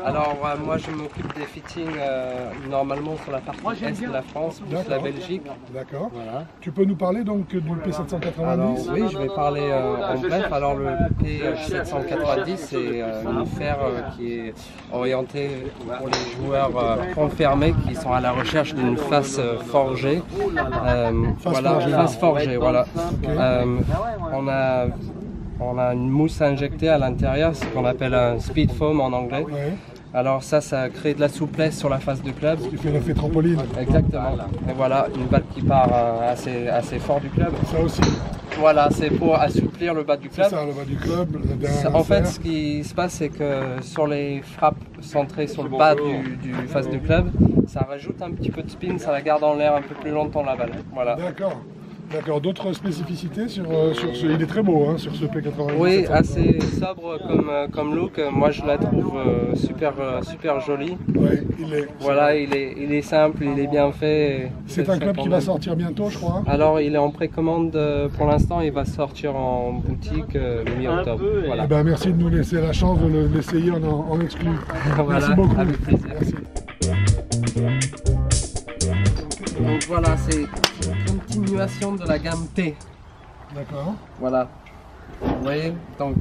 Alors moi je m'occupe des fittings normalement sur la partie est de la France, plus la Belgique. D'accord. Voilà. Tu peux nous parler donc du P790? Alors oui, je vais parler en bref. Alors le P790 c'est une fer qui est orientée pour les joueurs confirmés qui sont à la recherche d'une face forgée. Face forgée, voilà. Okay. On a une mousse injectée à l'intérieur, ce qu'on appelle un speed foam en anglais. Ouais. Alors ça crée de la souplesse sur la face du club. Ce qui fait l'effet trampoline. Exactement. Et voilà, une balle qui part assez fort du club. Ça aussi. Voilà, c'est pour assouplir le bas du club. C'est ça, le bas du club. En fait, ce qui se passe, c'est que sur les frappes centrées sur le bas du face du club, ça rajoute un petit peu de spin, ça la garde en l'air un peu plus longtemps la balle. Voilà. D'accord. D'accord, d'autres spécificités sur ce... Il est très beau hein, sur ce P90. Oui, assez sobre comme look. Moi je la trouve super jolie. Oui, il est. Voilà, il est simple, il est bien fait. C'est un club qui va sortir bientôt, je crois. Alors il est en précommande pour l'instant, il va sortir en boutique mi-octobre. Voilà. Eh ben, merci de nous laisser la chance de l'essayer en exclu. Voilà, merci beaucoup. Avec plaisir. Merci. Donc voilà, c'est une continuation de la gamme T. D'accord. Voilà. Vous voyez, donc,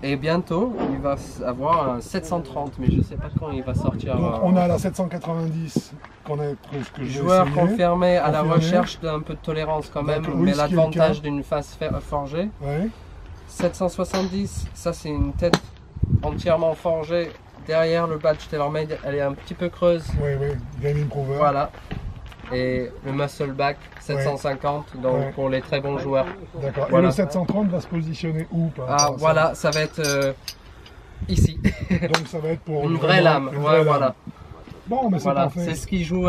et bientôt, il va avoir un 730, mais je ne sais pas quand il va sortir. Donc on a la 790 qu'on a presque joueur confirmé à la recherche d'un peu de tolérance quand même, mais l'avantage d'une face forgée. Ouais. 770, ça c'est une tête entièrement forgée. Derrière le badge TaylorMade, elle est un petit peu creuse. Oui, oui, Gaming Prover. Voilà. Et le muscle back 750, ouais. Donc ouais. Pour les très bons joueurs. D'accord. Voilà. Et le 730 va se positionner où voilà, ça va être ici. Donc ça va être pour une vraie lame. Ouais, voilà. Bon, mais c'est voilà. parfait. C'est ce qui joue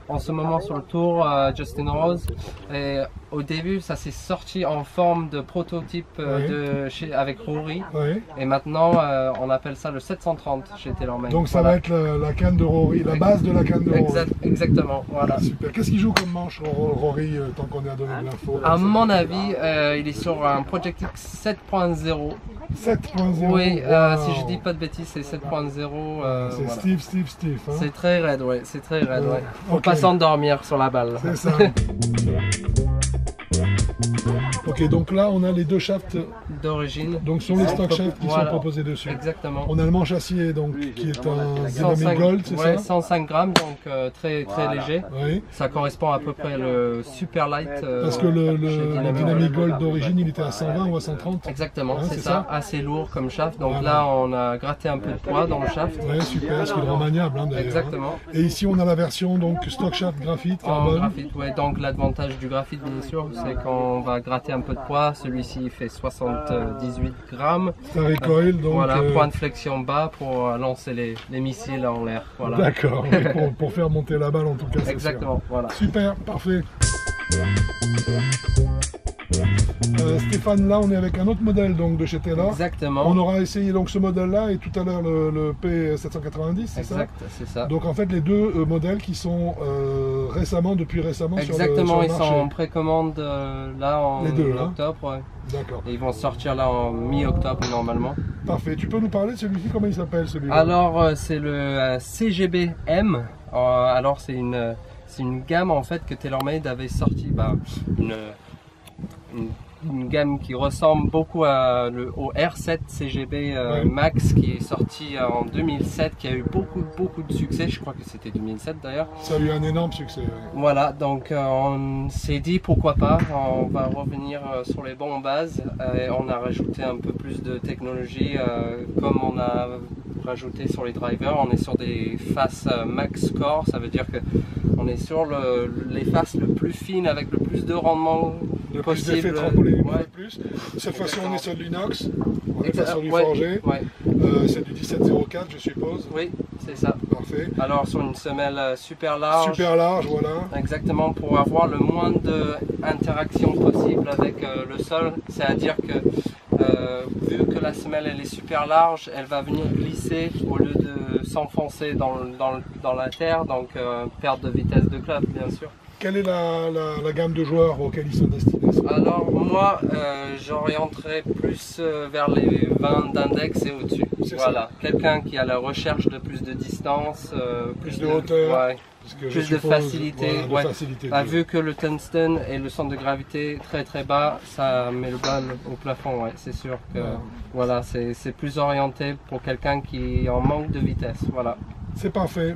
en ce moment sur le tour, Justin Rose. Et au début, ça s'est sorti en forme de prototype avec Rory. Oui. Et maintenant, on appelle ça le 730 chez TaylorMade. Donc ça va être la canne de Rory, la base de la canne de Rory. Exactement, voilà. Ah, super. Qu'est-ce qu'il joue comme manche Rory, tant qu'on est à donner de l'info? À mon avis, il est sur un Project X 7.0. 7.0. Oui, si je dis pas de bêtises, c'est 7.0. C'est voilà. Steve. Hein. C'est très raide, ouais. C'est très raide, ouais. Faut pas s'endormir sur la balle. C'est ça. Ok, donc là on a les deux shafts d'origine. Donc sur les stock shafts qui sont proposés dessus. Exactement. On a le manche acier donc qui est un Dynamic Gold, c'est ça? 105 grammes, donc très léger. Oui. Ça correspond à peu près le super light. Parce que le Dynamic Gold d'origine il était à 120 ou à 130. Exactement, hein, c'est ça. Assez lourd comme shaft. Donc voilà. Là on a gratté un peu de poids dans le shaft. Ouais, super, ce qui est maniable hein, d'ailleurs. Exactement. Et ici on a la version donc stock shaft graphite carbone. Graphite, ouais. Donc l'avantage du graphite bien sûr, c'est qu'on va gratter un peu de poids. Celui-ci il fait 78 grammes. C'est un recoil donc. Voilà, point de flexion bas pour lancer les missiles en l'air. Voilà. D'accord, pour faire monter la balle en tout cas. Exactement, voilà. Super, parfait. Stéphane, là on est avec un autre modèle donc de chez Taylor. Exactement. On aura essayé donc ce modèle là et tout à l'heure le P790, c'est ça? Exact, c'est ça. Donc en fait les deux modèles qui sont depuis récemment exactement, sur le ils marché. sont en précommande là en octobre. Ouais. D'accord. Et ils vont sortir là en mi-octobre normalement. Parfait. Tu peux nous parler de celui-ci? Comment il s'appelle celui-là? Alors c'est le CGB-M. Alors c'est une gamme en fait que TaylorMade avait sorti, une gamme qui ressemble beaucoup au R7 CGB Max qui est sorti en 2007, qui a eu beaucoup de succès. Je crois que c'était 2007 d'ailleurs. Ça a eu un énorme succès. Ouais. Voilà, donc on s'est dit pourquoi pas, on va revenir sur les bonnes bases. Et on a rajouté un peu plus de technologie comme on a rajouté sur les drivers. On est sur des faces max core, ça veut dire que on est sur les faces le plus fines avec le plus de rendement possible. Plus. Cette fois-ci on est sur de l'inox, on est pas sur du forgé. Ouais. C'est du 1704 je suppose. Oui, c'est ça. Parfait. Alors sur une semelle super large. Super large, voilà. Exactement, pour avoir le moins d'interaction possible avec le sol. C'est-à-dire que vu que la semelle elle est super large, elle va venir glisser au lieu de s'enfoncer dans la terre, donc perte de vitesse de club bien sûr. Quelle est la gamme de joueurs auxquels ils sont destinés? Alors moi, j'orienterais plus vers les 20 d'index et au-dessus. Voilà, quelqu'un qui a la recherche de plus de distance, plus de hauteur, ouais, plus de facilité. Voilà, ouais. Vu que le tungstène et le centre de gravité très bas, ça met le bal au plafond. Ouais, c'est sûr que voilà, c'est plus orienté pour quelqu'un qui est en manque de vitesse. Voilà. C'est parfait.